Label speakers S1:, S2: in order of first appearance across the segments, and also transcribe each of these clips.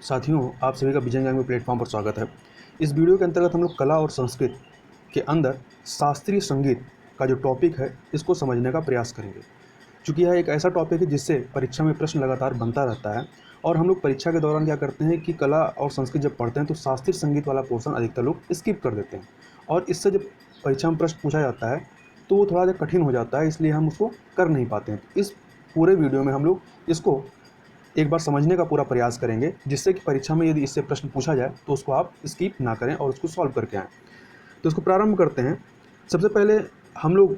S1: साथियों, आप सभी का विजन ज्ञान प्लेटफॉर्म पर स्वागत है। इस वीडियो के अंतर्गत हम लोग कला और संस्कृत के अंदर शास्त्रीय संगीत का जो टॉपिक है इसको समझने का प्रयास करेंगे। चूँकि यह एक ऐसा टॉपिक है जिससे परीक्षा में प्रश्न लगातार बनता रहता है और हम लोग परीक्षा के दौरान क्या करते हैं कि कला और संस्कृत जब पढ़ते हैं तो शास्त्रीय संगीत वाला पोर्शन अधिकतर लोग स्किप कर देते हैं और इससे जब परीक्षा में प्रश्न पूछा जाता है तो वो थोड़ा सा कठिन हो जाता है, इसलिए हम उसको कर नहीं पाते हैं। इस पूरे वीडियो में हम लोग इसको एक बार समझने का पूरा प्रयास करेंगे, जिससे कि परीक्षा में यदि इससे प्रश्न पूछा जाए तो उसको आप स्किप ना करें और उसको सॉल्व करके आएँ। तो इसको प्रारंभ करते हैं। सबसे पहले हम लोग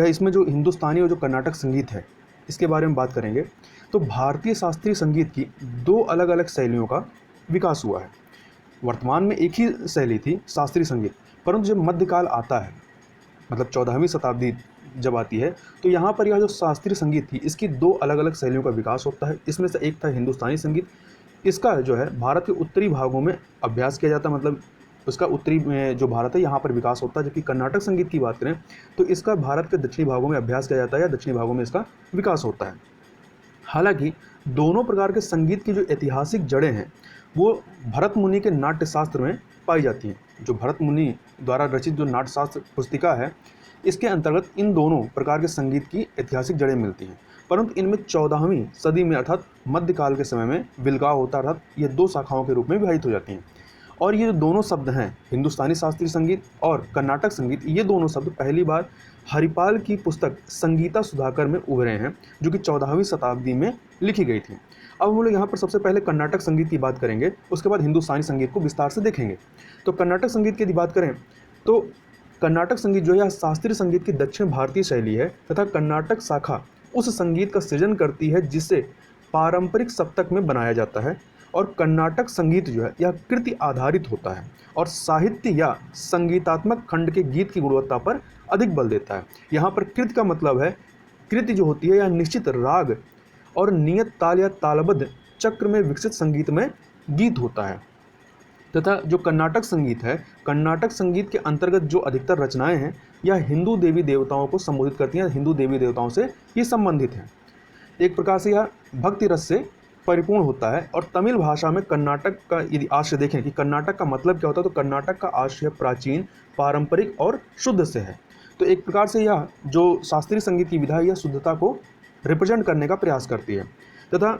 S1: इसमें जो हिंदुस्तानी और जो कर्नाटक संगीत है इसके बारे में बात करेंगे। तो भारतीय शास्त्रीय संगीत की दो अलग अलग शैलियों का विकास हुआ है। वर्तमान में एक ही शैली थी शास्त्रीय संगीत, परंतु जब मध्यकाल आता है, मतलब 14वीं शताब्दी जब आती है, तो यहाँ पर यह जो शास्त्रीय संगीत थी इसकी दो अलग अलग शैलियों का विकास होता है। इसमें से एक था हिंदुस्तानी संगीत। इसका जो है भारत के उत्तरी भागों में अभ्यास किया जाता है, मतलब उसका उत्तरी में जो भारत है यहाँ पर विकास होता है। जबकि कर्नाटक संगीत की बात करें तो इसका भारत के दक्षिणी भागों में अभ्यास किया जाता है या दक्षिणी भागों में इसका विकास होता है। हालांकि दोनों प्रकार के संगीत की जो ऐतिहासिक जड़ें हैं वो भरत मुनि के नाट्यशास्त्र में पाई जाती हैं। जो भरत मुनि द्वारा रचित जो नाट्यशास्त्र पुस्तिका है इसके अंतर्गत इन दोनों प्रकार के संगीत की ऐतिहासिक जड़ें मिलती हैं, परंतु इनमें 14वीं सदी में अर्थात मध्यकाल के समय में विलगाव होता, अर्थात ये दो शाखाओं के रूप में विभाजित हो जाती हैं। और ये जो दोनों शब्द हैं, हिंदुस्तानी शास्त्रीय संगीत और कर्नाटक संगीत, ये दोनों शब्द पहली बार हरिपाल की पुस्तक संगीता सुधाकर में उभरे हैं, जो कि 14वीं शताब्दी में लिखी गई थी। अब हम लोग यहाँ पर सबसे पहले कर्नाटक संगीत की बात करेंगे, उसके बाद हिंदुस्तानी संगीत को विस्तार से देखेंगे। तो कर्नाटक संगीत की यदि बात करें तो कर्नाटक संगीत जो है शास्त्रीय संगीत की दक्षिण भारतीय शैली है तथा कर्नाटक शाखा उस संगीत का सृजन करती है जिसे पारंपरिक सप्तक में बनाया जाता है। और कर्नाटक संगीत जो है यह कृति आधारित होता है और साहित्य या संगीतात्मक खंड के गीत की गुणवत्ता पर अधिक बल देता है। यहाँ पर कृति का मतलब है, कृति जो होती है यह निश्चित राग और नियत ताल या तालबद्ध चक्र में विकसित संगीत में गीत होता है। तथा जो कर्नाटक संगीत है, कर्नाटक संगीत के अंतर्गत जो अधिकतर रचनाएं हैं यह हिंदू देवी देवताओं को संबोधित करती हैं, हिंदू देवी देवताओं से ये संबंधित हैं। एक प्रकार से यह भक्ति रस से परिपूर्ण होता है। और तमिल भाषा में कर्नाटक का यदि आशय देखें कि कर्नाटक का मतलब क्या होता है, तो कर्नाटक का आशय प्राचीन, पारंपरिक और शुद्ध से है। तो एक प्रकार से यह जो शास्त्रीय संगीत की विधा है यह शुद्धता को रिप्रेजेंट करने का प्रयास करती है। तथा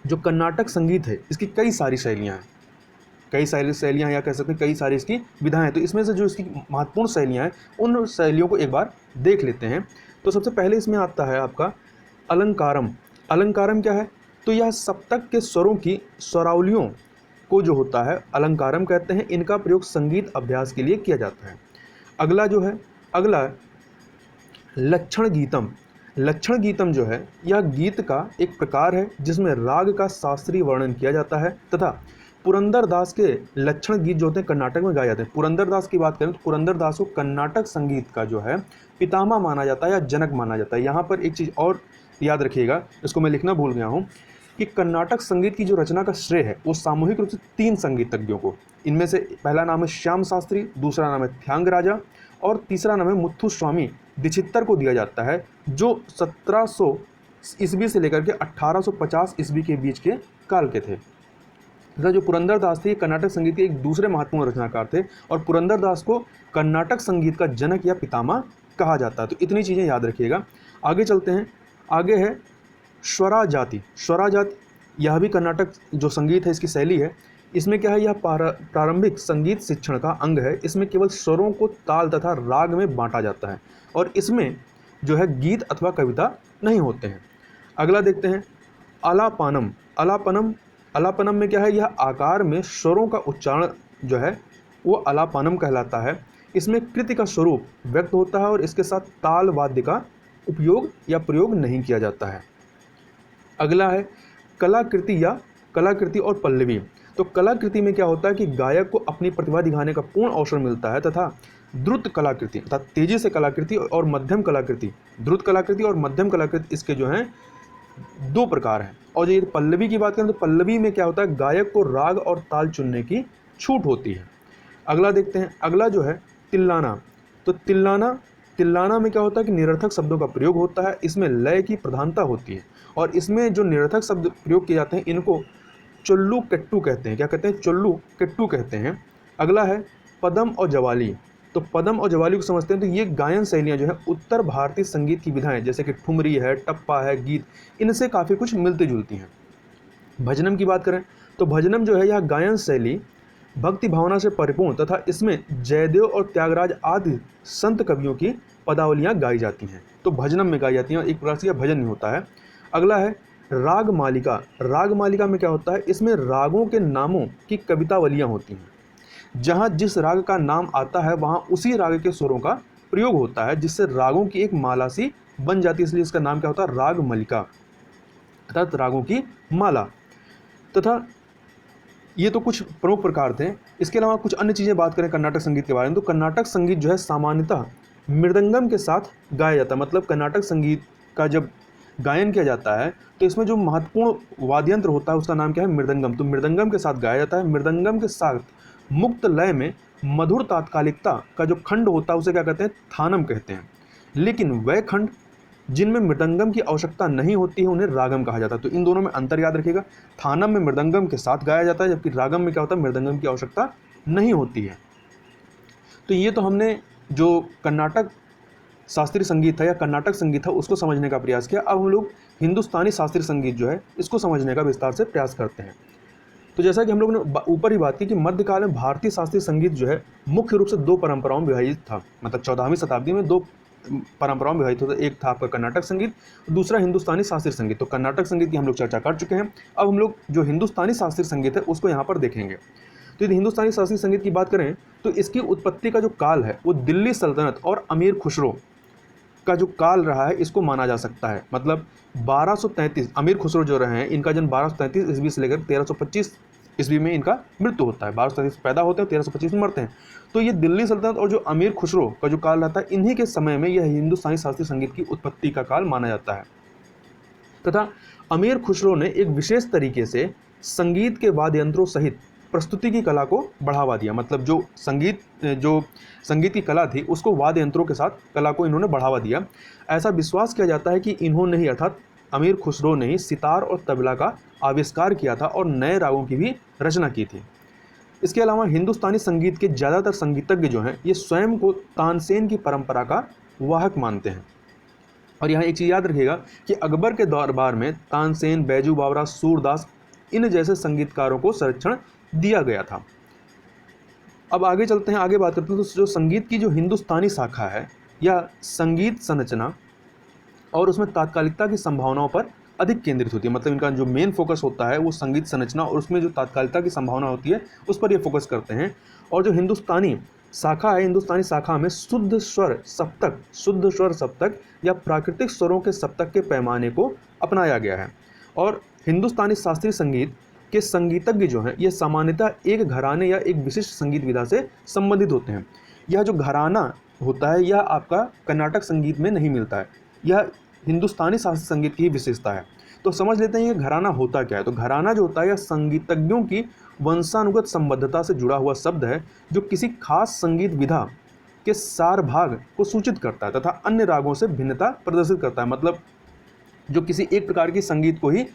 S1: जो कर्नाटक संगीत है इसकी कई सारी शैलियाँ हैं, कई सारी शैलियाँ या कह सकते हैं कई सारी इसकी विधाएं हैं। तो इसमें से जो इसकी महत्वपूर्ण शैलियाँ हैं उन शैलियों को एक बार देख लेते हैं। तो सबसे पहले इसमें आता है आपका अलंकारम। अलंकारम क्या है, तो यह सप्तक के स्वरों की स्वरावलियों को जो होता है अलंकारम कहते हैं। इनका प्रयोग संगीत अभ्यास के लिए किया जाता है। अगला जो है, अगला लक्षण गीतम। लक्षण गीतम जो है यह गीत का एक प्रकार है जिसमें राग का शास्त्रीय वर्णन किया जाता है। तथा पुरंदर दास के लक्षण गीत जो होते हैं कर्नाटक में गाए जाते हैं। पुरंदर दास की बात करें तो पुरंदर दास को कर्नाटक संगीत का जो है पितामह माना जाता है या जनक माना जाता है। यहाँ पर एक चीज़ और याद रखिएगा, इसको मैं लिखना भूल गया हूँ, कि कर्नाटक संगीत की जो रचना का श्रेय है वो सामूहिक रूप से 3 संगीतज्ञों को, इनमें से पहला नाम है श्याम शास्त्री, दूसरा नाम है थ्यांग राजा और तीसरा नाम है मुथु स्वामी दीक्षितर को दिया जाता है, जो 1700 ईस्वी से लेकर के 1850 ईस्वी के बीच के काल के थे। तथा जो पुरंदर दास थे कर्नाटक संगीत के एक दूसरे महत्वपूर्ण रचनाकार थे और पुरंदर दास को कर्नाटक संगीत का जनक या पितामह कहा जाता है। तो इतनी चीज़ें याद रखिएगा। आगे चलते हैं। आगे है स्वरा जाति। स्वरा जाति यह भी कर्नाटक जो संगीत है इसकी शैली है। इसमें क्या है, यह प्रारंभिक संगीत शिक्षण का अंग है। इसमें केवल स्वरों को ताल तथा राग में बांटा जाता है और इसमें जो है गीत अथवा कविता नहीं होते हैं। अगला देखते हैं अलापानम। अलापनम, अलापनम में क्या है, यह आकार में स्वरों का उच्चारण जो है वो अलापनम कहलाता है। इसमें कृति का स्वरूप व्यक्त होता है और इसके साथ ताल वाद्य का उपयोग या प्रयोग नहीं किया जाता है। अगला है कलाकृति या कलाकृति और पल्लवी। तो कलाकृति में क्या होता है कि गायक को अपनी प्रतिभा दिखाने का पूर्ण अवसर मिलता है। तथा द्रुत कलाकृति अर्थात तेजी से कलाकृति और मध्यम कलाकृति, द्रुत कलाकृति और मध्यम कलाकृति इसके जो हैं 2 प्रकार हैं। और यदि पल्लवी की बात करें तो पल्लवी में क्या होता है, गायक को राग और ताल चुनने की छूट होती है। अगला देखते हैं। अगला जो है तिल्लाना। तो तिल्लाना में क्या होता है कि निरर्थक शब्दों का प्रयोग होता है। इसमें लय की प्रधानता होती है और इसमें जो निरर्थक शब्द प्रयोग किए जाते हैं इनको चुल्लू केट्टू कहते हैं। क्या कहते हैं? चुल्लू केट्टू कहते हैं। अगला है पदम और जवाली। तो पदम और जवाली को समझते हैं। तो ये गायन शैलियाँ जो है उत्तर भारतीय संगीत की विधाएं जैसे कि ठुमरी है, टप्पा है, गीत, इनसे काफ़ी कुछ मिलती जुलती हैं। भजनम की बात करें तो भजनम जो है यह गायन शैली भक्ति भावना से परिपूर्ण तथा इसमें जयदेव और त्यागराज आदि संत कवियों की पदावलियाँ गाई जाती हैं। तो भजनम में गाई जाती हैं, एक प्रकार से यह भजन ही होता है। अगला है राग मालिका। राग मालिका में क्या होता है? इसमें रागों के नामों की कवितावलियाँ होती हैं। जहाँ जिस राग का नाम आता है वहाँ उसी राग के स्वरों का प्रयोग होता है, जिससे रागों की एक माला सी बन जाती है, इसलिए इसका नाम क्या होता है? राग मालिका, अर्थात रागों की माला। तथा ये तो कुछ प्रमुख प्रकार थे। इसके अलावा कुछ अन्य चीज़ें बात करें कर्नाटक संगीत के बारे में, तो कर्नाटक संगीत जो है सामान्यतः मृदंगम के साथ गाया जाता है। मतलब कर्नाटक संगीत का जब गायन किया जाता है तो इसमें जो महत्वपूर्ण वाद्य यंत्र होता है उसका नाम क्या है? मृदंगम। तो मृदंगम के साथ गाया जाता है। मृदंगम के साथ मुक्त लय में मधुर तात्कालिकता का जो खंड होता है उसे क्या कहते हैं? थानम कहते हैं। लेकिन वह खंड जिनमें मृदंगम की आवश्यकता नहीं होती है उन्हें रागम कहा जाता है। तो इन दोनों में अंतर याद रखिएगा। थानम में मृदंगम के साथ गाया जाता है, जबकि रागम में क्या होता है? मृदंगम की आवश्यकता नहीं होती है। तो ये तो हमने जो कर्नाटक शास्त्रीय संगीत है या कर्नाटक संगीत है उसको समझने का प्रयास किया। अब हम लोग हिंदुस्तानी शास्त्रीय संगीत जो है इसको समझने का विस्तार से प्रयास करते हैं। तो जैसा कि हम लोग ने ऊपर ही बात की कि मध्यकाल में भारतीय शास्त्रीय संगीत जो है मुख्य रूप से दो परंपराओं में विभाजित था। मतलब 14वीं शताब्दी में दो परंपराओं में विभाजित होता है। एक था आपका कर्नाटक संगीत, दूसरा हिंदुस्तानी शास्त्रीय संगीत। तो कर्नाटक संगीत की हम लोग चर्चा कर चुके हैं। अब हम लोग जो हिंदुस्तानी शास्त्रीय संगीत है उसको यहाँ पर देखेंगे। तो यदि हिंदुस्तानी शास्त्रीय संगीत की बात करें तो इसकी उत्पत्ति का जो काल है वो दिल्ली सल्तनत और अमीर खुसरो का जो काल रहा है इसको माना जा सकता है। मतलब 1233 अमीर खुसरो जो रहे हैं इनका जन्म 1233 ईस्वी से लेकर 1325 ईस्वी में इनका मृत्यु होता है। 1233 पैदा होते हैं, 1325 में मरते हैं। तो ये दिल्ली सल्तनत और जो अमीर खुसरो का जो काल रहता है इन्हीं के समय में यह हिंदुस्तानी शास्त्रीय संगीत की उत्पत्ति का काल माना जाता है। तथा अमीर खुसरो ने एक विशेष तरीके से संगीत के वाद्य यंत्रों सहित प्रस्तुति की कला को बढ़ावा दिया। मतलब जो संगीत की कला थी उसको वाद्य यंत्रों के साथ कला को इन्होंने बढ़ावा दिया। ऐसा विश्वास किया जाता है कि इन्होंने ही अर्थात अमीर खुसरो ने ही सितार और तबला का आविष्कार किया था और नए रागों की भी रचना की थी। इसके अलावा हिंदुस्तानी संगीत के ज़्यादातर संगीतज्ञ जो हैं ये स्वयं को तानसेन की परंपरा का वाहक मानते हैं। और यहाँ एक चीज़ याद रखिएगा कि अकबर के दरबार में तानसेन, बैजू बावरा, सूरदास इन जैसे संगीतकारों को संरक्षण दिया गया था। अब आगे चलते हैं, आगे बात करते हैं। तो जो संगीत की जो हिंदुस्तानी शाखा है या संगीत संरचना और उसमें तात्कालिकता की संभावनाओं पर अधिक केंद्रित होती है। मतलब इनका जो मेन फोकस होता है वो संगीत संरचना और उसमें जो तात्कालिकता की संभावना होती है उस पर ये फोकस करते हैं। और जो हिंदुस्तानी शाखा है, हिंदुस्तानी शाखा में शुद्ध स्वर सप्तक या प्राकृतिक स्वरों के सप्तक के पैमाने को अपनाया गया है। और हिंदुस्तानी शास्त्रीय संगीत के संगीतज्ञ जो हैं ये सामान्यतः एक घराने या एक विशिष्ट संगीत विधा से संबंधित होते हैं। यह जो घराना होता है यह आपका कर्नाटक संगीत में नहीं मिलता है, यह हिंदुस्तानी शास्त्रीय संगीत की ही विशेषता है। तो समझ लेते हैं ये घराना होता क्या है। तो घराना जो होता है यह संगीतज्ञों की वंशानुगत संबद्धता से जुड़ा हुआ शब्द है जो किसी खास संगीत विधा के सार भाग को सूचित करता है तथा अन्य रागों से भिन्नता प्रदर्शित करता है। मतलब जो किसी एक प्रकार की संगीत को ही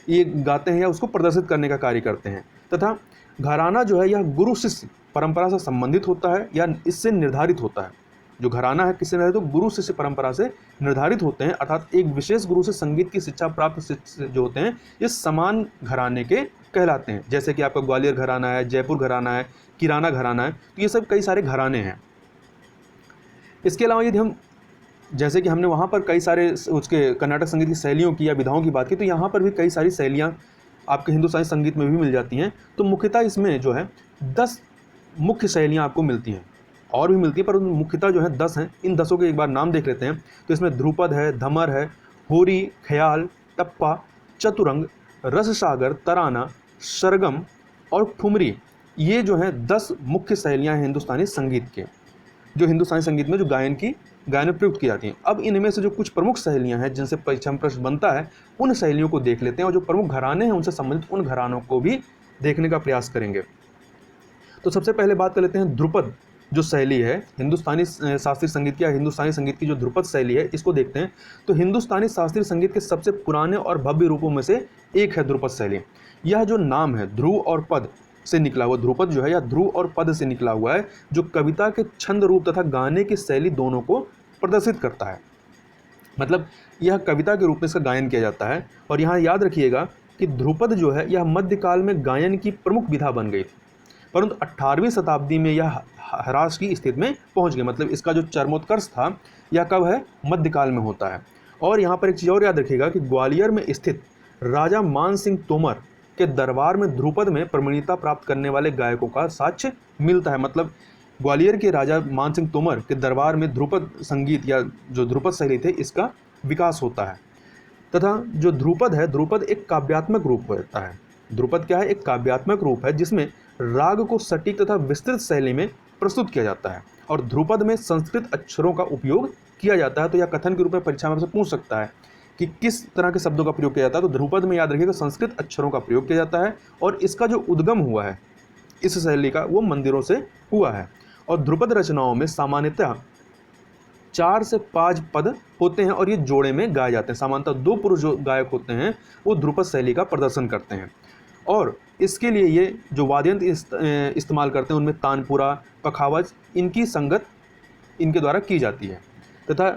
S1: ये गाते हैं या उसको प्रदर्शित करने का कार्य करते हैं। तथा घराना जो है यह गुरु शिष्य परंपरा से संबंधित होता है या इससे निर्धारित होता है। जो घराना है किससे निर्धारित? तो गुरु शिष्य परंपरा से निर्धारित होते हैं, अर्थात एक विशेष गुरु से संगीत की शिक्षा प्राप्त शिष्य जो होते हैं ये समान घराने के कहलाते हैं। जैसे कि आपका ग्वालियर घराना है, जयपुर घराना है, किराना घराना है, तो ये सब कई सारे घराने हैं। इसके अलावा यदि हम जैसे कि हमने वहाँ पर कई सारे उसके कर्नाटक संगीत की शैलियों की या विधाओं की बात की, तो यहाँ पर भी कई सारी शैलियाँ आपके हिंदुस्तानी संगीत में भी मिल जाती हैं। तो मुख्यतः इसमें जो है 10 मुख्य शैलियाँ आपको मिलती हैं, और भी मिलती है पर मुख्यतः जो है 10 हैं। इन 10 के एक बार नाम देख लेते हैं। तो इसमें ध्रुपद है, धमर है, होरी, ख्याल, टप्पा, चतुरंग, रससागर, तराना, सरगम और ठुमरी, ये जो है 10 मुख्य शैलियाँ हैं हिंदुस्तानी संगीत के, जो हिंदुस्तानी संगीत में जो गायन में प्रयुक्त की जाती हैं। अब इनमें से जो कुछ प्रमुख शैलियाँ हैं जिनसे परीक्षा में प्रश्न बनता है उन शैलियों को देख लेते हैं और जो प्रमुख घराने हैं उनसे संबंधित उन घरानों को भी देखने का प्रयास करेंगे। तो सबसे पहले बात कर लेते हैं ध्रुपद जो शैली है हिंदुस्तानी शास्त्रीय संगीत की या हिंदुस्तानी संगीत की जो ध्रुपद शैली है, इसको देखते हैं तो हिंदुस्तानी शास्त्रीय संगीत के सबसे पुराने और भव्य रूपों में से एक है ध्रुपद शैली। यह जो नाम है ध्रुव और पद से निकला हुआ, ध्रुपद जो है या ध्रुव और पद से निकला हुआ है, जो कविता के छंद रूप तथा गाने की शैली दोनों को प्रदर्शित करता है। मतलब यह कविता के रूप में इसका गायन किया जाता है। और यहाँ याद रखिएगा कि ध्रुपद जो है यह मध्यकाल में गायन की प्रमुख विधा बन गई थी, परंतु 18वीं शताब्दी में यह ह्रास की स्थिति में पहुंच गई। मतलब इसका जो चरमोत्कर्ष था यह कब है, मध्यकाल में होता है। और यहाँ पर एक चीज़ और याद रखिएगा कि ग्वालियर में स्थित राजा मान सिंह तोमर के दरबार में ध्रुपद में प्रवीणता प्राप्त करने वाले गायकों का साक्ष्य मिलता है। मतलब ग्वालियर के राजा मान सिंह तोमर के दरबार में ध्रुपद संगीत या जो ध्रुपद शैली थे इसका विकास होता है। तथा जो ध्रुपद है, ध्रुपद एक काव्यात्मक रूप होता है। ध्रुपद क्या है, एक काव्यात्मक रूप है जिसमें राग को सटीक तथा विस्तृत शैली में प्रस्तुत किया जाता है और ध्रुपद में संस्कृत अक्षरों का उपयोग किया जाता है। तो यह कथन के रूप में परीक्षा में आपसे पूछ सकता है कि किस तरह के शब्दों का प्रयोग किया जाता है। तो ध्रुपद में याद रखिएगा संस्कृत अक्षरों का प्रयोग किया जाता है और इसका जो उद्गम हुआ है इस शैली का वो मंदिरों से हुआ है। और ध्रुपद रचनाओं में सामान्यतः 4 से 5 पद होते हैं और ये जोड़े में गाए जाते हैं। सामान्यतः 2 पुरुष जो गायक होते हैं वो ध्रुपद शैली का प्रदर्शन करते हैं और इसके लिए ये जो वाद्ययंत्र इस्तेमाल करते हैं उनमें तानपुरा, पखावज, इनकी संगत इनके द्वारा की जाती है। तथा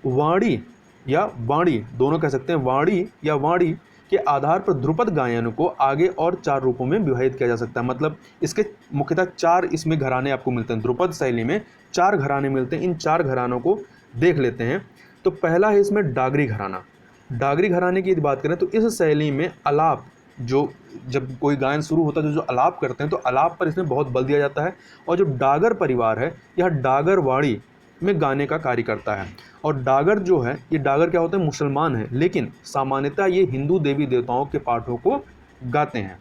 S1: वाणी या वाणी दोनों कह सकते हैं, वाणी या वाणी के आधार पर ध्रुपद गायन को आगे और 4 रूपों में विभाजित किया जा सकता है। मतलब इसके मुख्यतः 4 इसमें घराने आपको मिलते हैं। ध्रुपद शैली में 4 घराने मिलते हैं। इन 4 घरानों को देख लेते हैं। तो पहला है इसमें डागरी घराना। डागरी घराने की यदि बात करें तो इस शैली में अलाप, जो जब कोई गायन शुरू होता है तो जो अलाप करते हैं तो अलाप पर इसमें बहुत बल दिया जाता है। और जो डागर परिवार है यह डागर वाड़ी में गाने का कार्य करता है। और डागर जो है, ये डागर क्या होता है, मुसलमान है, लेकिन सामान्यतः ये हिंदू देवी देवताओं के पाठों को गाते हैं।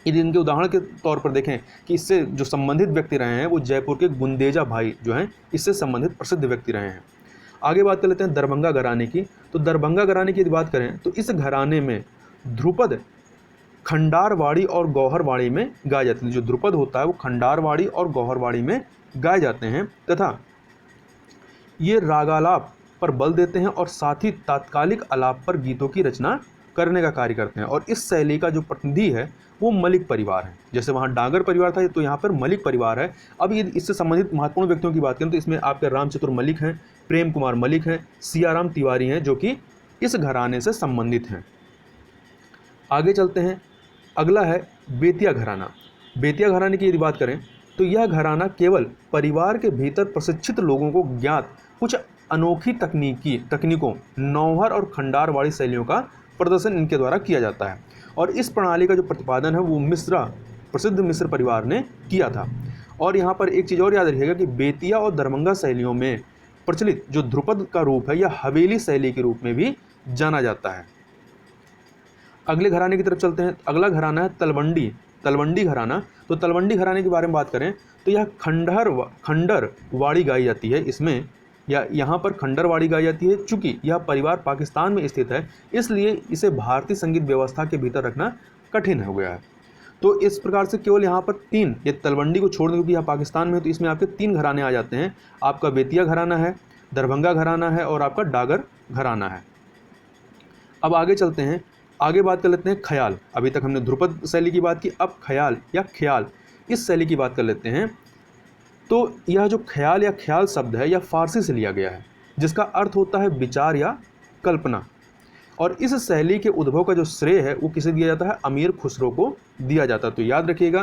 S1: यदि इनके उदाहरण के तौर पर देखें कि इससे जो संबंधित व्यक्ति रहे हैं वो जयपुर के गुंदेजा भाई जो हैं इससे संबंधित प्रसिद्ध व्यक्ति रहे हैं। आगे बात कर लेते हैं दरभंगा घराने की। तो दरभंगा घराने की यदि बात करें तो इस घराने में ध्रुपद खंडारवाड़ी और गौहरवाड़ी में गाए जाते हैं। जो ध्रुपद होता है वो खंडारवाड़ी और गौहरवाड़ी में गाए जाते हैं तथा ये रागालाप पर बल देते हैं और साथ ही तात्कालिक आलाप पर गीतों की रचना करने का कार्य करते हैं। और इस शैली का जो प्रतिनिधि है वो मलिक परिवार है। जैसे वहाँ डागर परिवार था तो यहाँ पर मलिक परिवार है। अब ये इससे संबंधित महत्वपूर्ण व्यक्तियों की बात करें तो इसमें आपके रामचतुर मलिक हैं, प्रेम कुमार मलिक हैं, सियाराम तिवारी हैं जो कि इस घराने से संबंधित हैं। आगे चलते हैं, अगला है बेतिया घराना। बेतिया घराने की यदि बात करें तो यह घराना केवल परिवार के भीतर प्रशिक्षित लोगों को ज्ञात कुछ अनोखी तकनीकों नौहर और खंडारवाड़ी शैलियों का प्रदर्शन इनके द्वारा किया जाता है। और इस प्रणाली का जो प्रतिपादन है वो प्रसिद्ध मिश्र परिवार ने किया था। और यहाँ पर एक चीज़ और याद रखिएगा कि बेतिया और दरभंगा शैलियों में प्रचलित जो ध्रुपद का रूप है यह हवेली शैली के रूप में भी जाना जाता है। अगले घराने की तरफ चलते हैं। अगला घराना है तलवंडी घराना। तो तलवंडी घराने के बारे में बात करें तो यह खंडरवाड़ी गाई जाती है। इसमें या यहाँ पर खंडरवाड़ी गाई जाती है। चूँकि यह परिवार पाकिस्तान में स्थित है इसलिए इसे भारतीय संगीत व्यवस्था के भीतर रखना कठिन हो गया है। तो इस प्रकार से केवल यहाँ पर 3, ये तलवंडी को छोड़ दें क्योंकि यह पाकिस्तान में है तो इसमें आपके 3 घराने आ जाते हैं। आपका बेतिया घराना है, दरभंगा घराना है और आपका डागर घराना है। अब आगे चलते हैं, आगे बात कर लेते हैं ख्याल। अभी तक हमने ध्रुपद शैली की बात की, अब ख्याल या ख्याल इस शैली की बात कर लेते हैं। तो यह जो ख्याल या ख्याल शब्द है यह फारसी से लिया गया है जिसका अर्थ होता है विचार या कल्पना। और इस शैली के उद्भव का जो श्रेय है वो किसे दिया जाता है, अमीर खुसरो को दिया जाता है। तो याद रखिएगा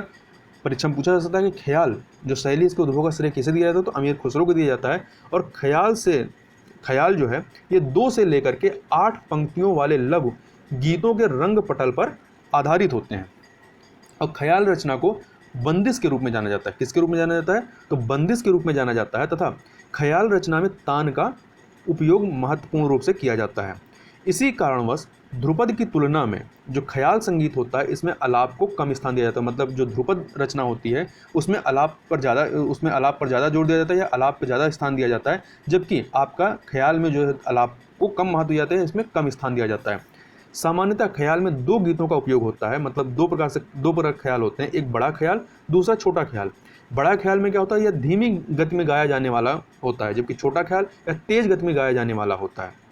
S1: परीक्षा में पूछा जा सकता है कि ख्याल जो शैली इसके उद्भव का श्रेय किसे दिया जाता है, तो अमीर खुसरो को दिया जाता है। और ख्याल जो है ये 2 से लेकर के 8 पंक्तियों वाले लघु गीतों के रंग पटल पर आधारित होते हैं। और ख्याल रचना को बंदिश के रूप में जाना जाता है। किसके रूप में जाना जाता है, तो बंदिश के रूप में जाना जाता है। तथा ख्याल रचना में तान का उपयोग महत्वपूर्ण रूप से किया जाता है। इसी कारणवश ध्रुपद की तुलना में जो ख्याल संगीत होता है इसमें आलाप को कम स्थान दिया जाता है। मतलब जो ध्रुपद रचना होती है उसमें आलाप पर ज़्यादा जोर दिया जाता है या आलाप पर ज़्यादा स्थान दिया जाता है, जबकि आपका ख्याल में जो है आलाप को कम महत्व दिया जाता है, इसमें कम स्थान दिया जाता है। सामान्यतः ख्याल में 2 गीतों का उपयोग होता है। मतलब 2 प्रकार ख्याल होते हैं, एक बड़ा ख्याल, दूसरा छोटा ख्याल। बड़ा ख्याल में क्या होता है, यह धीमी गति में गाया जाने वाला होता है, जबकि छोटा ख्याल या तेज गति में गाया जाने वाला होता है।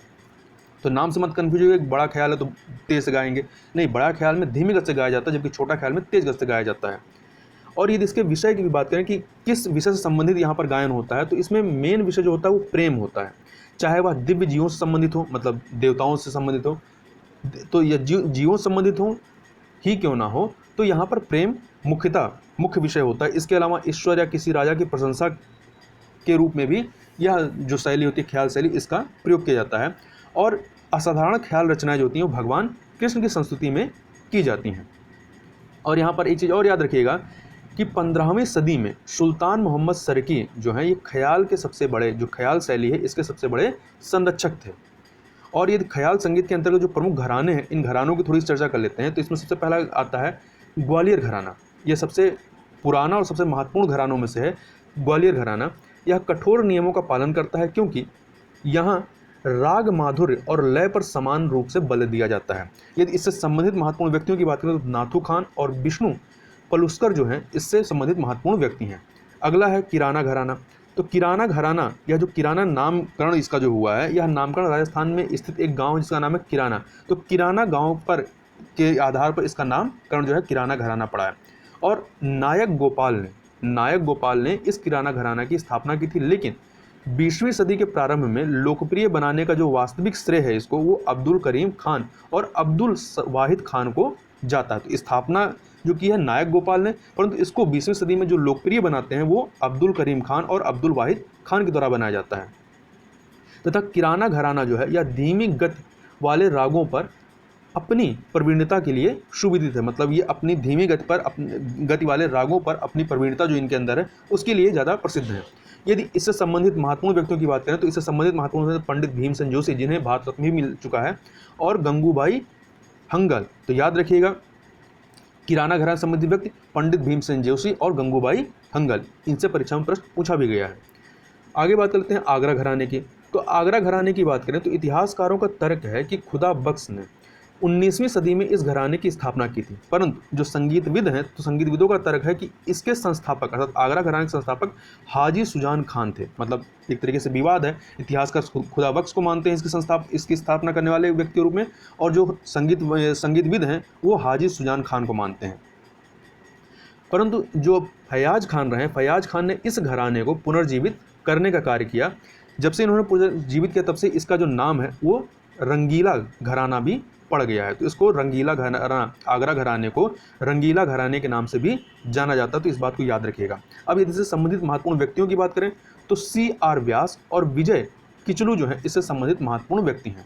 S1: तो नाम से मत कन्फ्यूज हो, एक बड़ा ख्याल है तो तेज से गाएंगे, नहीं, बड़ा ख्याल में धीमी गति से गाया जाता है, जबकि छोटा ख्याल में तेज गति से गाया जाता है। और यदि इसके विषय की भी बात करें कि किस विषय से संबंधित यहाँ पर गायन होता है, तो इसमें मेन विषय जो होता है वो प्रेम होता है, चाहे वह दिव्य जीवों से संबंधित हो, मतलब देवताओं से संबंधित हो, तो यह जीवों से संबंधित हो ही क्यों ना हो, तो यहाँ पर प्रेम मुख्यतः मुख्य विषय होता है। इसके अलावा ईश्वर या किसी राजा की प्रशंसा के रूप में भी यह जो शैली होती है, ख्याल शैली, इसका प्रयोग किया जाता है। और असाधारण ख्याल रचनाएं जो होती हैं वो भगवान कृष्ण की संस्तुति में की जाती हैं। और यहाँ पर एक चीज़ और याद रखिएगा कि 15वीं सदी में सुल्तान मोहम्मद सरकी जो है, ये ख्याल के सबसे बड़े, जो ख्याल शैली है इसके सबसे बड़े संरक्षक थे। और ये ख्याल संगीत के अंतर्गत जो प्रमुख घराने हैं, इन घरानों की थोड़ी सी चर्चा कर लेते हैं। तो इसमें सबसे पहला आता है ग्वालियर घराना। यह सबसे पुराना और सबसे महत्वपूर्ण घरानों में से है। ग्वालियर घराना यह कठोर नियमों का पालन करता है, क्योंकि यहाँ राग माधुर्य और लय पर समान रूप से बल दिया जाता है। यदि इससे संबंधित महत्वपूर्ण व्यक्तियों की बात करें तो नाथू खान और विष्णु पलुस्कर जो हैं, इससे संबंधित महत्वपूर्ण व्यक्ति हैं। अगला है किराना घराना। तो किराना घराना, यह जो किराना नामकरण इसका जो हुआ है, यह नामकरण राजस्थान में स्थित एक गांव जिसका नाम है किराना। तो किराना गांव पर के आधार पर इसका नामकरण जो है किराना घराना पड़ा है। और नायक गोपाल ने इस किराना घराना की स्थापना की थी, लेकिन 20वीं सदी के प्रारंभ में लोकप्रिय बनाने का जो वास्तविक श्रेय है इसको, वो अब्दुल करीम खान और अब्दुल वाहिद खान को जाता है। तो स्थापना जो की है नायक गोपाल ने, परंतु इसको 20वीं सदी में जो लोकप्रिय बनाते हैं वो अब्दुल करीम खान और अब्दुल वाहिद खान के द्वारा बनाया जाता है। तथा किराना घराना जो है, यह धीमी गति वाले रागों पर अपनी प्रवीणता के लिए सुविदित है। मतलब ये अपनी धीमी गति वाले रागों पर अपनी प्रवीणता जो इनके अंदर है उसके लिए ज़्यादा प्रसिद्ध है। यदि इससे संबंधित महत्वपूर्ण व्यक्तियों की बात करें तो इससे संबंधित महत्वपूर्ण पंडित भीमसेन जोशी, जिन्हें भारत रत्न भी मिल चुका है, और गंगूबाई हंगल। तो याद रखिएगा, किराना घराना संबंधित व्यक्ति पंडित भीमसेन जोशी और गंगूबाई हंगल, इनसे परीक्षा में प्रश्न पूछा भी गया है। आगे बात करते हैं आगरा घराने की। तो आगरा घराने की बात करें तो इतिहासकारों का तर्क है कि खुदा बख्श ने 19वीं सदी में इस घराने की स्थापना की थी, परंतु जो संगीतविद हैं, तो संगीतविदों का तर्क है कि इसके संस्थापक अर्थात आगरा घराने के संस्थापक हाजी सुजान खान थे। मतलब एक तरीके से विवाद है, इतिहासकार खुदा बख्श को मानते हैं इसकी स्थापना करने वाले व्यक्ति के रूप में, और जो संगीतविद हैं वो हाजी सुजान खान को मानते हैं। परंतु जो फयाज खान रहे, फयाज खान ने इस घराने को पुनर्जीवित करने का कार्य किया। जब से इन्होंने पुनर्जीवित किया तब से इसका जो नाम है वो रंगीला घराना भी पड़ गया है। तो इसको रंगीला घराना, आगरा घराने को रंगीला घराने के नाम से भी जाना जाता है। तो इस बात को याद रखिएगा। अब यदि इससे संबंधित महत्वपूर्ण व्यक्तियों की बात करें तो C.R. व्यास और विजय किचलू जो है इससे संबंधित महत्वपूर्ण व्यक्ति हैं।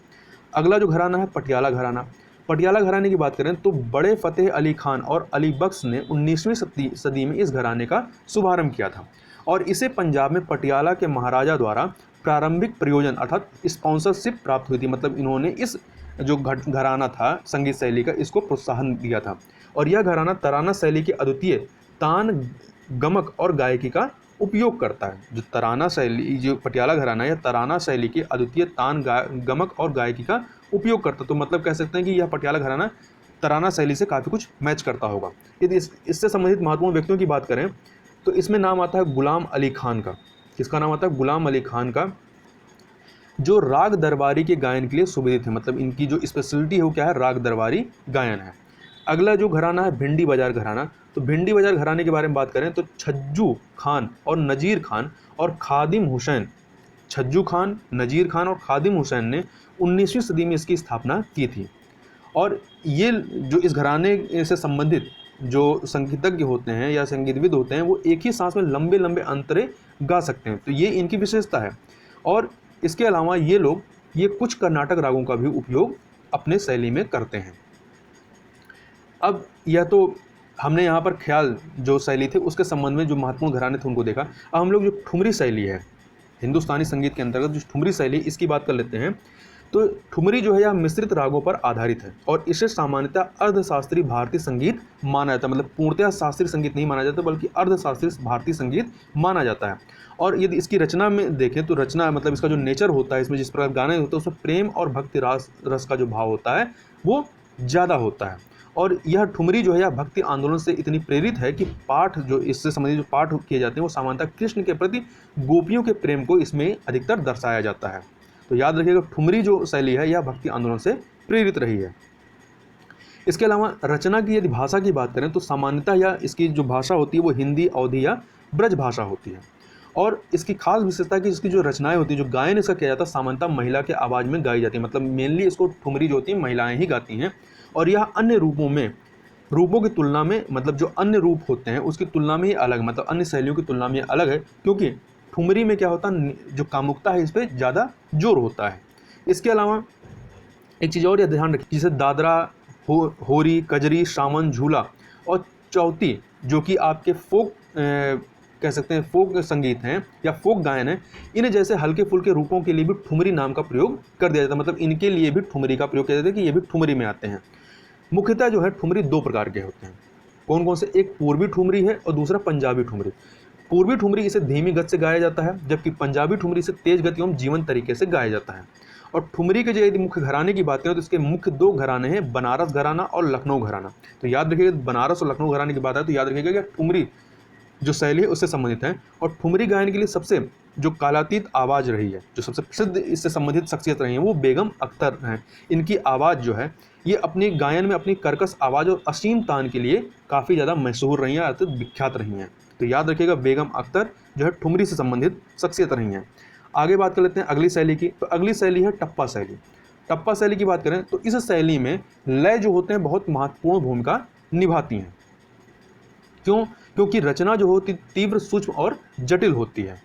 S1: अगला जो घराना है पटियाला घराना। पटियाला घराने की बात करें तो बड़े फतेह अली खान और अली बख्श ने 19वीं सदी में इस घराने का शुभारंभ किया था, और इसे पंजाब में पटियाला के महाराजा द्वारा प्रारंभिक प्रयोजन अर्थात स्पॉन्सरशिप प्राप्त हुई थी। मतलब इन्होंने इस जो घराना था संगीत शैली का, इसको प्रोत्साहन दिया था। और यह घराना तराना शैली के अद्वितीय तान, गमक और गायकी का उपयोग करता है। जो तराना शैली, जो पटियाला घराना है, तराना शैली के अद्वितीय तान, गमक और गायकी का उपयोग करता है। तो मतलब कह सकते हैं कि यह पटियाला घराना तराना शैली से काफ़ी कुछ मैच करता होगा। यदि इससे संबंधित महत्वपूर्ण व्यक्तियों की बात करें तो इसमें नाम आता है गुलाम अली खान का। किसका नाम आता है? गुलाम अली खान का, जो राग दरबारी के गायन के लिए सुविदित है। मतलब इनकी जो स्पेशलिटी है वो क्या है? राग दरबारी गायन है। अगला जो घराना है भिंडी बाजार घराना। तो भिंडी बाजार घराने के बारे में बात करें तो छज्जू खान और नज़ीर खान और खादिम हुसैन, छज्जू खान, नज़ीर खान और खादिम हुसैन ने 19वीं सदी में इसकी स्थापना की थी। और ये जो इस घराने से संबंधित जो संगीतज्ञ होते हैं या संगीतविद होते हैं वो एक ही सांस में लंबे लंबे अंतरे गा सकते हैं। तो ये इनकी विशेषता है। और इसके अलावा ये कुछ कर्नाटक रागों का भी उपयोग अपने शैली में करते हैं। अब यह तो हमने यहाँ पर ख्याल जो शैली थी उसके संबंध में जो महत्वपूर्ण घराने थे उनको देखा। अब हम लोग जो ठुमरी शैली है हिंदुस्तानी संगीत के अंतर्गत जो ठुमरी शैली, इसकी बात कर लेते हैं। तो ठुमरी जो है यह मिश्रित रागों पर आधारित है और इसे सामान्यतः अर्धशास्त्रीय भारतीय संगीत माना जाता है। मतलब पूर्णतः शास्त्रीय संगीत नहीं माना जाता बल्कि अर्धशास्त्रीय भारतीय संगीत माना जाता है। और यदि इसकी रचना में देखें तो रचना मतलब इसका जो नेचर होता है, इसमें जिस प्रकार गाने होते हैं उसमें प्रेम और भक्ति रस का जो भाव होता है वो ज़्यादा होता है। और यह ठुमरी जो है यह भक्ति आंदोलन से इतनी प्रेरित है कि पाठ जो इससे संबंधित जो पाठ किए जाते हैं वो सामान्यतः कृष्ण के प्रति गोपियों के प्रेम को इसमें अधिकतर दर्शाया जाता है। तो याद रखिएगा, ठुमरी जो शैली है यह भक्ति आंदोलन से प्रेरित रही है। इसके अलावा रचना की यदि भाषा की बात करें तो सामान्यतः यह इसकी जो भाषा होती है वो हिंदी, अवधी या ब्रज भाषा होती है। और इसकी खास विशेषता है कि इसकी जो रचनाएं होती है, जो गायन इसका किया जाता है, सामान्यतः महिला के आवाज़ में गाई जाती है। मतलब मेनली इसको ठुमरी जो होती है महिलाएं ही गाती हैं। और यह अन्य रूपों की तुलना में, मतलब जो अन्य रूप होते हैं उसकी तुलना में ही अलग, मतलब अन्य शैलियों की तुलना में अलग है, क्योंकि ठुमरी में क्या होता है, जो कामुकता है इस पर ज़्यादा जोर होता है। इसके अलावा एक चीज़ और यह ध्यान रखिए, जैसे दादरा, होरी, कजरी, सावन, झूला और चौती, जो कि आपके फोक कह सकते हैं फोक संगीत हैं या फोक गायन है, इन जैसे हल्के फुल्के रूपों के लिए भी ठुमरी नाम का प्रयोग कर दिया जाता है। मतलब इनके लिए भी ठुमरी का प्रयोग किया जाता है कि ये भी ठुमरी में आते हैं। मुख्यतः जो है ठुमरी दो प्रकार के होते हैं। कौन कौन से? एक पूर्वी ठुमरी है और दूसरा पंजाबी ठुमरी। पूर्वी ठुमरी इसे धीमी गति से गाया जाता है, जबकि पंजाबी ठुमरी इसे तेज गति एवं जीवन तरीके से गाया जाता है। और ठुमरी के जो यदि मुख्य घराने की बात करें तो इसके मुख्य दो घराने हैं, बनारस घराना और लखनऊ घराना। तो याद रखिएगा, बनारस और लखनऊ घराने की बात है तो याद रखिएगा कि ठुमरी जो शैली है उससे संबंधित है। और ठुमरी गायन के लिए सबसे जो कालातीत आवाज़ रही है, जो सबसे प्रसिद्ध इससे संबंधित शख्सियत रही है, वो बेगम अख्तर हैं। इनकी आवाज़ जो है ये अपने गायन में अपनी कर्कश आवाज़ और असीम तान के लिए काफ़ी ज़्यादा मशहूर रही हैं, अत्यंत विख्यात रही हैं। तो याद रखिएगा, बेगम अख्तर जो है ठुमरी से संबंधित शख्सियत रही हैं। आगे बात कर लेते हैं अगली शैली की। तो अगली शैली है टप्पा शैली। टप्पा शैली की बात करें तो इस शैली में लय जो होते हैं बहुत महत्वपूर्ण भूमिका निभाती हैं। क्यों? क्योंकि रचना जो होती तीव्र, सूक्ष्म और जटिल होती है।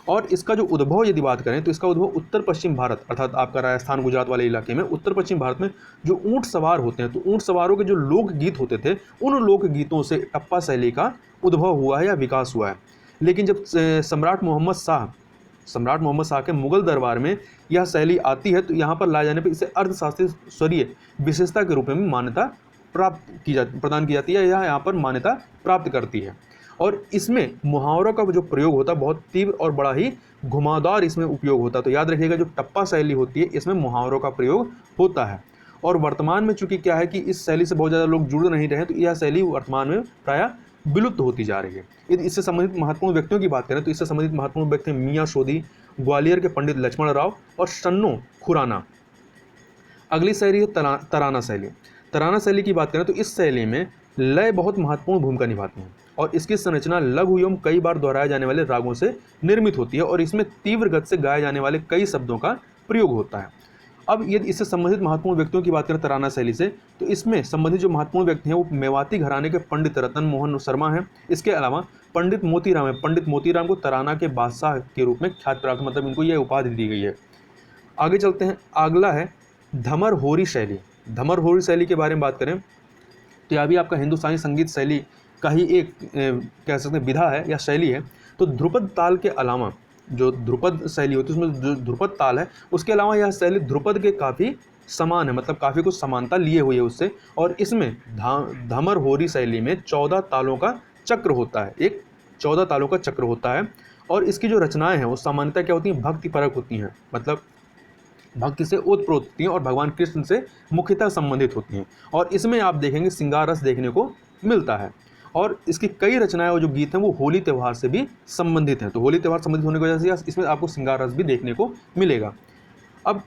S1: और इसका जो उद्भव यदि बात करें तो इसका उद्भव उत्तर पश्चिम भारत, अर्थात आपका राजस्थान, गुजरात वाले इलाके में उत्तर पश्चिम भारत में जो ऊँट सवार होते हैं, तो ऊँट सवारों के जो लोकगीत होते थे, उन लोकगीतों से टप्पा शैली का उद्भव हुआ है या विकास हुआ है। लेकिन जब सम्राट मोहम्मद शाह के मुगल दरबार में यह शैली आती है तो यहाँ पर लाए जाने पर इसे अर्थशास्त्रीय स्वरीय विशेषता के रूप में मान्यता प्रदान की जाती है, यह यहाँ पर मान्यता प्राप्त करती है। और इसमें मुहावरों का जो प्रयोग होता है बहुत तीव्र और बड़ा ही घुमावदार इसमें उपयोग होता है। तो याद रखिएगा, जो टप्पा शैली होती है इसमें मुहावरों का प्रयोग होता है। और वर्तमान में चूंकि क्या है कि इस शैली से बहुत ज़्यादा लोग जुड़ नहीं रहे हैं, तो यह शैली वर्तमान में प्रायः विलुप्त होती जा रही है। यदि इससे संबंधित महत्वपूर्ण व्यक्तियों की बात करें तो इससे संबंधित महत्वपूर्ण व्यक्ति मियाँ सोदी, ग्वालियर के पंडित लक्ष्मण राव और सन्नो खुराना। अगली शैली है तराना शैली। तराना शैली की बात करें तो इस शैली में लय बहुत महत्वपूर्ण भूमिका निभाती है और इसकी संरचना लघु एवं कई बार दोहराए जाने वाले रागों से निर्मित होती है और इसमें तीव्र गति से गाए जाने वाले कई शब्दों का प्रयोग होता है। अब यदि इससे संबंधित महत्वपूर्ण व्यक्तियों की बात करें तराना शैली से, तो इसमें संबंधित जो महत्वपूर्ण व्यक्ति हैं वो मेवाती घराने के पंडित रतन मोहन शर्मा हैं। इसके अलावा पंडित मोतीराम है। पंडित मोतीराम को तराना के बादशाह के रूप में ख्यात प्राप्त, मतलब इनको यह उपाधि दी गई है। आगे चलते हैं, अगला है धमर होरी शैली। धमर होरी शैली के बारे में बात करें तो यह भी आपका हिंदुस्तानी संगीत शैली का ही एक कह सकते हैं विधा है या शैली है। तो ध्रुपद ताल के अलावा जो ध्रुपद शैली होती है उसमें जो ध्रुपद ताल है उसके अलावा यह शैली ध्रुपद के काफ़ी समान है, मतलब काफ़ी कुछ समानता लिए हुई है उससे। और इसमें धमर होरी शैली में 14 तालों का चक्र होता है, एक 14 तालों का चक्र होता है। और इसकी जो रचनाएं हैं वो सामान्यतः क्या होती हैं, भक्ति परक होती हैं, मतलब भक्ति से ओतप्रोत होती हैं और भगवान कृष्ण से मुख्यतः संबंधित होती हैं। और इसमें आप देखेंगे श्रृंगार रस देखने को मिलता है। और इसकी कई रचनाएं और जो गीत हैं वो होली त्यौहार से भी संबंधित हैं। तो होली त्यौहार संबंधित होने की वजह से इसमें आपको श्रृंगार रस भी देखने को मिलेगा। अब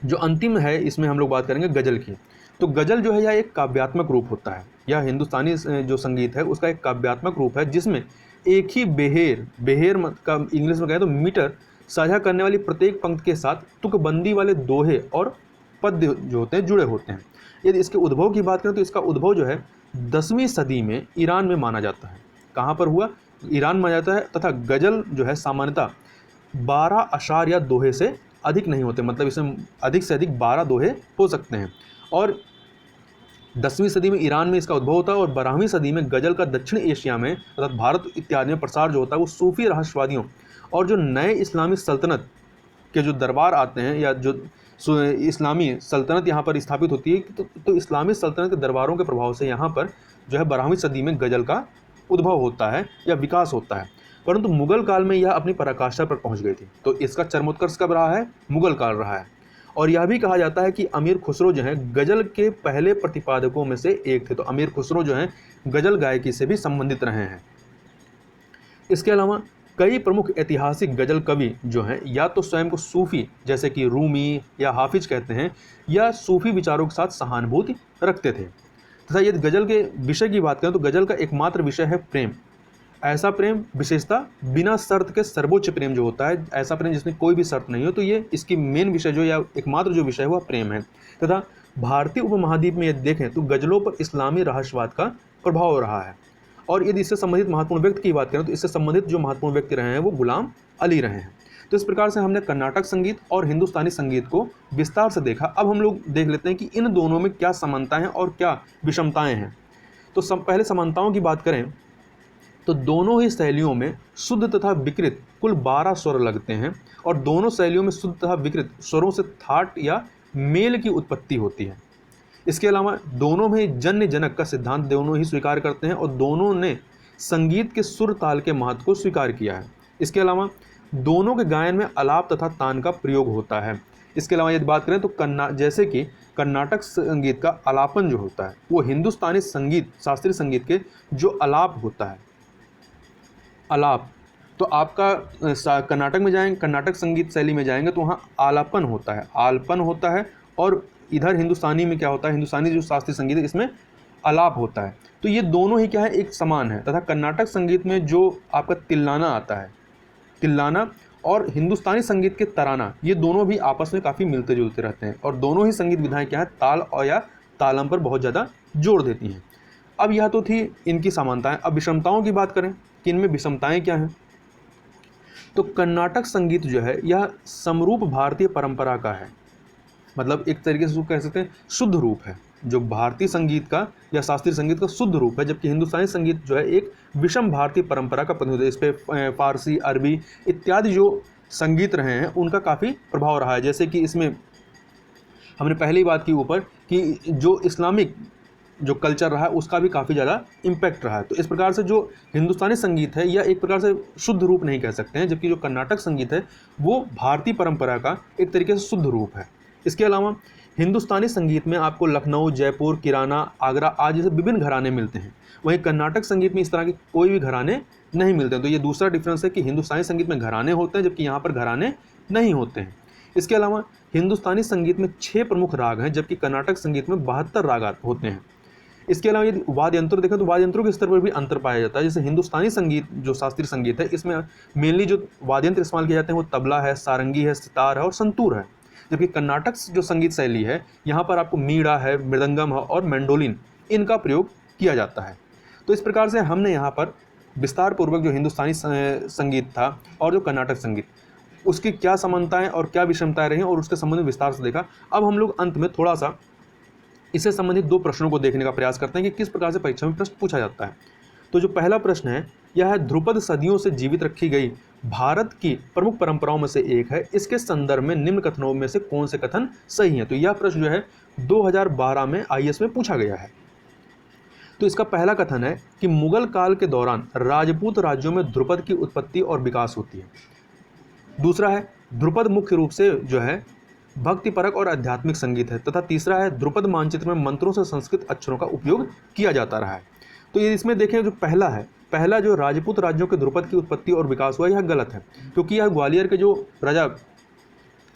S1: जो अंतिम है इसमें हम लोग बात करेंगे गज़ल की। तो गज़ल जो है यह एक काव्यात्मक रूप होता है। यह हिंदुस्तानी जो संगीत है उसका एक काव्यात्मक रूप है जिसमें एक ही बेहेर का इंग्लिश में कहें तो मीटर साझा करने वाली प्रत्येक पंक्ति के साथ तुकबंदी वाले दोहे और पद्य जो होते हैं जुड़े होते हैं। यदि इसके उद्भव की बात करें तो इसका उद्भव जो है 10वीं सदी में ईरान में माना जाता है। कहाँ पर हुआ? ईरान माना जाता है। तथा गज़ल जो है सामान्यतः 12 अशार या दोहे से अधिक नहीं होते, मतलब इसमें अधिक से अधिक 12 दोहे हो सकते हैं। और 10वीं सदी में ईरान में इसका उद्भव होता है और 12वीं सदी में गज़ल का दक्षिण एशिया में अर्थात भारत इत्यादि में प्रसार जो होता है वो सूफी रहस्यवादियों और जो नए इस्लामी सल्तनत के जो दरबार आते हैं या जो इस्लामी सल्तनत यहाँ पर स्थापित होती है तो इस्लामी सल्तनत के दरबारों के प्रभाव से यहाँ पर जो है 12वीं सदी में गज़ल का उद्भव होता है या विकास होता है। परंतु मुगल काल में यह अपनी पराकाष्ठा पर पहुँच गई थी। तो इसका चरमोत्कर्ष कब रहा है? मुगल काल रहा है। और यह भी कहा जाता है कि अमीर खुसरो जो है गज़ल के पहले प्रतिपादकों में से एक थे। तो अमीर खुसरो जो हैं गज़ल गायकी से भी संबंधित रहे हैं। इसके अलावा कई प्रमुख ऐतिहासिक गज़ल कवि जो हैं या तो स्वयं को सूफ़ी जैसे कि रूमी या हाफिज कहते हैं, या सूफ़ी विचारों के साथ सहानुभूति रखते थे। तथा यदि गज़ल के विषय की बात करें तो गज़ल का एकमात्र विषय है प्रेम। ऐसा प्रेम विशेषता बिना शर्त के सर्वोच्च प्रेम जो होता है, ऐसा प्रेम जिसमें कोई भी शर्त नहीं हो, तो ये इसकी मेन विषय जो या एकमात्र जो विषय है वह प्रेम है। तथा भारतीय उपमहाद्वीप में यदि देखें तो गज़लों पर इस्लामी रहस्यवाद का प्रभाव रहा है। और यदि इससे संबंधित महत्वपूर्ण व्यक्ति की बात करें तो इससे संबंधित जो महत्वपूर्ण व्यक्ति रहे हैं वो गुलाम अली रहे हैं। तो इस प्रकार से हमने कर्नाटक संगीत और हिंदुस्तानी संगीत को विस्तार से देखा। अब हम लोग देख लेते हैं कि इन दोनों में क्या समानताएं हैं और क्या विषमताएं हैं। तो पहले समानताओं की बात करें तो दोनों ही शैलियों में शुद्ध तथा विकृत कुल 12 स्वर लगते हैं, और दोनों शैलियों में शुद्ध तथा विकृत स्वरों से थाट या मेल की उत्पत्ति होती है। इसके अलावा दोनों में जन्य जनक का सिद्धांत दोनों ही स्वीकार करते हैं, और दोनों ने संगीत के सुर ताल के महत्व को स्वीकार किया है। इसके अलावा दोनों के गायन में आलाप तथा तान का प्रयोग होता है। इसके अलावा यदि बात करें तो जैसे कि कर्नाटक संगीत का आलापन जो होता है वो हिंदुस्तानी संगीत शास्त्रीय संगीत के जो आलाप होता है, आलाप, तो आपका कर्नाटक में जाएंगे, कर्नाटक संगीत शैली में जाएंगे तो वहाँ आलापन होता है, आलपन होता है, और इधर हिंदुस्तानी में क्या होता है, हिंदुस्तानी जो शास्त्रीय संगीत है इसमें आलाप होता है। तो ये दोनों ही क्या है, एक समान है। तथा कर्नाटक संगीत में जो आपका तिल्लाना आता है, तिल्लाना, और हिंदुस्तानी संगीत के तराना, ये दोनों भी आपस में काफ़ी मिलते जुलते रहते हैं, और दोनों ही संगीत विधाएं क्या है, ताल और या तालम पर बहुत ज़्यादा जोर देती हैं। अब यह तो थी इनकी समानताएं। अब विषमताओं की बात करें कि इनमें विषमताएं क्या हैं, तो कर्नाटक संगीत जो है यह समरूप भारतीय परंपरा का है, मतलब एक तरीके से कह सकते हैं शुद्ध रूप है, जो भारतीय संगीत का या शास्त्रीय संगीत का शुद्ध रूप है। जबकि हिंदुस्तानी संगीत जो है एक विषम भारतीय परंपरा का प्रतिनिधित्व है। इस पर फारसी, अरबी इत्यादि जो संगीत रहे हैं उनका काफ़ी प्रभाव रहा है। जैसे कि इसमें हमने पहले ही बात की ऊपर कि जो इस्लामिक जो कल्चर रहा है उसका भी काफ़ी ज़्यादा इम्पैक्ट रहा है। तो इस प्रकार से जो हिंदुस्तानी संगीत है यह एक प्रकार से शुद्ध रूप नहीं कह सकते हैं, जबकि जो कर्नाटक संगीत है वो भारतीय परंपरा का एक तरीके से शुद्ध रूप है। इसके अलावा हिंदुस्तानी संगीत में आपको लखनऊ, जयपुर, किराना, आगरा आदि जैसे विभिन्न घराने मिलते हैं, वहीं कर्नाटक संगीत में इस तरह के कोई भी घराने नहीं मिलते हैं। तो ये दूसरा डिफरेंस है कि हिंदुस्तानी संगीत में घराने होते हैं जबकि यहाँ पर घराने नहीं होते हैं। इसके अलावा हिंदुस्तानी संगीत में 6 प्रमुख राग हैं जबकि कर्नाटक संगीत में 72 राग होते हैं। इसके अलावा यदि वाद्य यंत्र देखें तो वाद्य यंत्रों के स्तर पर भी अंतर पाया जाता है। जैसे हिंदुस्तानी संगीत जो शास्त्रीय संगीत है इसमें मेनली जो वाद्य यंत्र इस्तेमाल किए जाते हैं वो तबला है, सारंगी है, सितार है और संतूर है। जबकि कर्नाटक जो संगीत शैली है यहाँ पर आपको मीड़ा है, मृदंगम है और मैंडोलिन, इनका प्रयोग किया जाता है। तो इस प्रकार से हमने यहाँ पर विस्तार पूर्वक जो हिंदुस्तानी संगीत था और जो कर्नाटक संगीत, उसकी क्या समानताएं और क्या विषमताएं रही और उसके संबंध में विस्तार से देखा। अब हम लोग अंत में थोड़ा सा इससे संबंधित 2 प्रश्नों को देखने का प्रयास करते हैं कि किस प्रकार से परीक्षा में प्रश्न पूछा जाता है। तो जो पहला प्रश्न है यह है, ध्रुपद सदियों से जीवित रखी गई भारत की प्रमुख परंपराओं में से एक है, इसके संदर्भ में निम्न कथनों में से कौन से कथन सही हैं। तो यह प्रश्न जो है 2012 में IAS में पूछा गया है। तो इसका पहला कथन है कि मुगल काल के दौरान राजपूत राज्यों में ध्रुपद की उत्पत्ति और विकास होती है। दूसरा है, ध्रुपद मुख्य रूप से जो है भक्तिपरक और आध्यात्मिक संगीत है। तथा तीसरा है, ध्रुपद मानचित्र में मंत्रों से संस्कृत अक्षरों का उपयोग किया जाता रहा है। तो ये इसमें देखें जो पहला है, पहला जो राजपूत राज्यों के ध्रुपद की उत्पत्ति और विकास हुआ, यह गलत है, क्योंकि यह ग्वालियर के जो राजा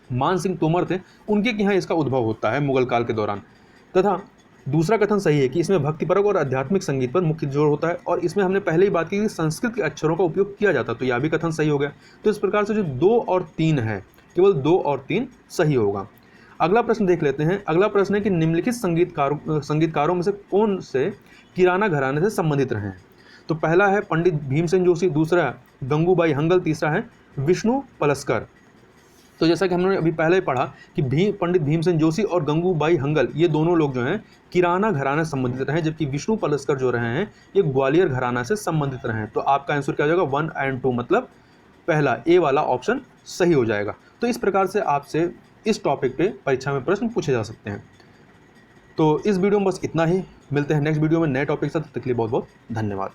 S1: मान सिंह तोमर थे उनके यहाँ इसका उद्भव होता है मुगल काल के दौरान। तथा दूसरा कथन सही है कि इसमें भक्तिपरक और आध्यात्मिक संगीत पर मुख्य जोर होता है, और इसमें हमने पहले ही बात की कि संस्कृत के अक्षरों का उपयोग किया जाता, तो यह भी कथन सही हो गया। तो इस प्रकार से जो 2 और 3 है, केवल 2 और 3 सही होगा। अगला प्रश्न देख लेते हैं। अगला प्रश्न है कि निम्नलिखित संगीतकारों में से कौन से किराना घराने से संबंधित रहे हैं। तो पहला है पंडित भीमसेन जोशी, दूसरा है गंगूबाई हंगल, तीसरा है विष्णु पलस्कर। तो जैसा कि हमने अभी पहले पढ़ा कि पंडित भीमसेन जोशी और गंगूबाई हंगल ये दोनों लोग जो हैं किराना घराना से संबंधित रहे, जबकि विष्णु पलस्कर जो रहे हैं ये ग्वालियर घराना से संबंधित रहे हैं। तो आपका आंसर क्या हो जाएगा, 1 और 2, मतलब पहला ए वाला ऑप्शन सही हो जाएगा। तो इस प्रकार से आपसे इस टॉपिक पे परीक्षा में प्रश्न पूछे जा सकते हैं। तो इस वीडियो में बस इतना ही, मिलते हैं नेक्स्ट वीडियो में नए टॉपिक के साथ। तब तक के लिए बहुत बहुत धन्यवाद।